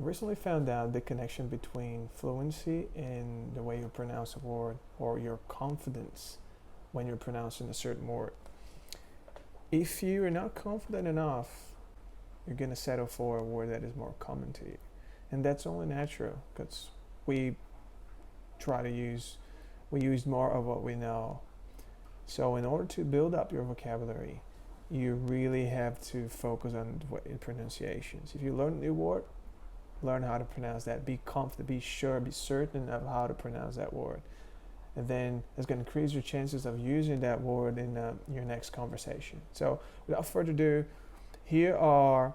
recently found out the connection between fluency and the way you pronounce a word, or your confidence when you're pronouncing a certain word. If you are not confident enough, you're going to settle for a word that is more common to you. And that's only natural, because we use more of what we know. So in order to build up your vocabulary, you really have to focus on pronunciations. If you learn a new word, learn how to pronounce that. Be confident, be sure, be certain of how to pronounce that word. And then it's going to increase your chances of using that word in your next conversation. So without further ado, here are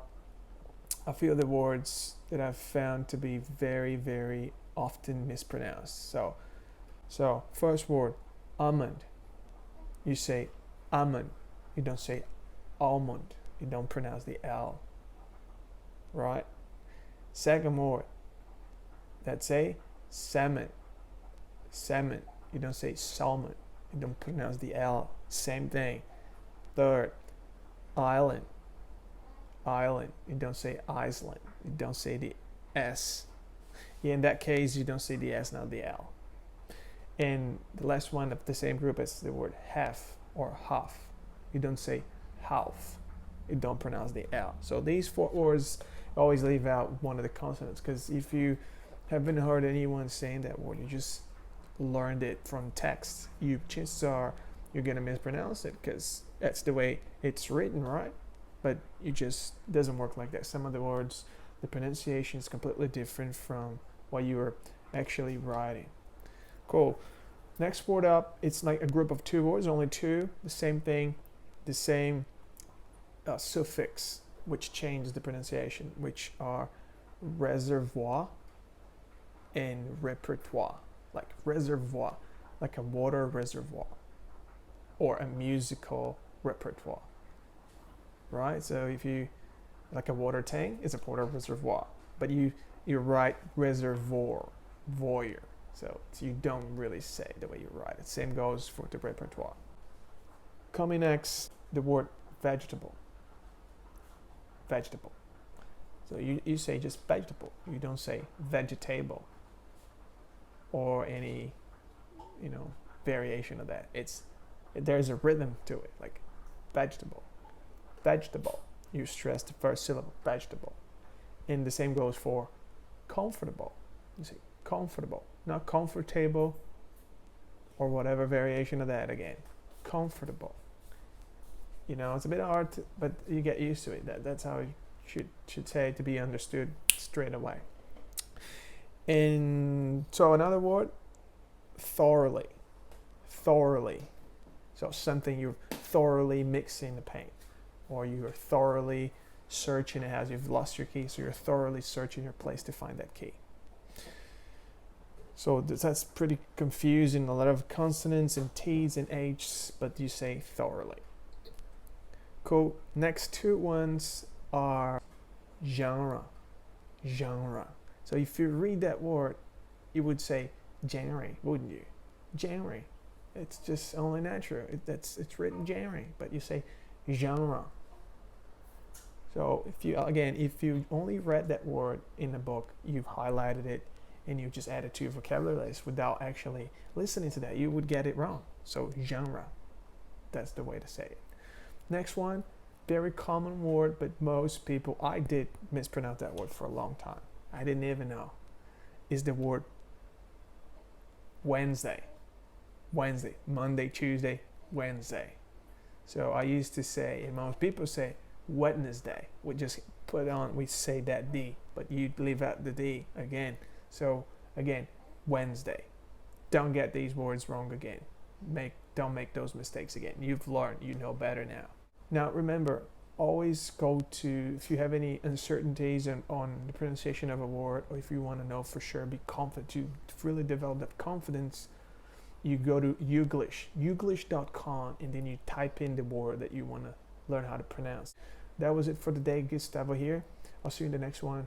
a few of the words that I've found to be very, very often mispronounced. So first word, almond. You say almond. You don't say almond. You don't pronounce the L. Right? Second word, let's say salmon. Salmon. You don't say salmon. You don't pronounce the L. Same thing. Third, island. Island. You don't say Iceland. You don't say the S. Yeah, in that case, you don't say the S, not the L. And the last one of the same group is the word half or half. You don't say half. You don't pronounce the L. So these four words always leave out one of the consonants, because if you haven't heard anyone saying that word, you just learned it from text, chances are you're going to mispronounce it, because that's the way it's written, right? But it just doesn't work like that. Some of the words, the pronunciation is completely different from what you were actually writing. Cool. Next word up, it's like a group of two words, only two, the same thing, the same suffix, which changes the pronunciation, which are reservoir and repertoire. Like reservoir, like a water reservoir, or a musical repertoire, right? So if you, like a water tank, it's a water reservoir, but you write reservoir, voyeur. So you don't really say the way you write it. Same goes for the repertoire. Coming next, the word vegetable. Vegetable. So you say just vegetable. You don't say vegetable or any, variation of that. There's a rhythm to it, like vegetable. Vegetable. You stress the first syllable, vegetable. And the same goes for comfortable. You say comfortable, not comfortable or whatever variation of that again. Comfortable. It's a bit hard, but you get used to it. That's how you should say, to be understood straight away. And so another word, thoroughly. Thoroughly. So something you're thoroughly mixing the paint, or you're thoroughly searching it as you've lost your key, so you're thoroughly searching your place to find that key. So that's pretty confusing, a lot of consonants and T's and H's, but you say thoroughly. Cool. Next two ones are genre. Genre. So if you read that word, you would say genre, wouldn't you? Genre. It's just only natural. It's written genre, but you say genre. So if you only read that word in the book, you've highlighted it and you just add it to your vocabulary list without actually listening to that, you would get it wrong. So genre. That's the way to say it. Next one, very common word, but most people, I did mispronounce that word for a long time. I didn't even know. Is the word Wednesday. Wednesday. Monday, Tuesday, Wednesday. So I used to say, and most people say, Wednesday. We just we say that D, but you leave out the D again. So again, Wednesday. Don't get these words wrong again. Don't make those mistakes again. You've learned, you know better now. Now remember, always go to, if you have any uncertainties on the pronunciation of a word, or if you want to know for sure, be confident, to really develop that confidence, you go to youglish.com, and then you type in the word that you want to learn how to pronounce. That was it for today. Gustavo here. I'll see you in the next one.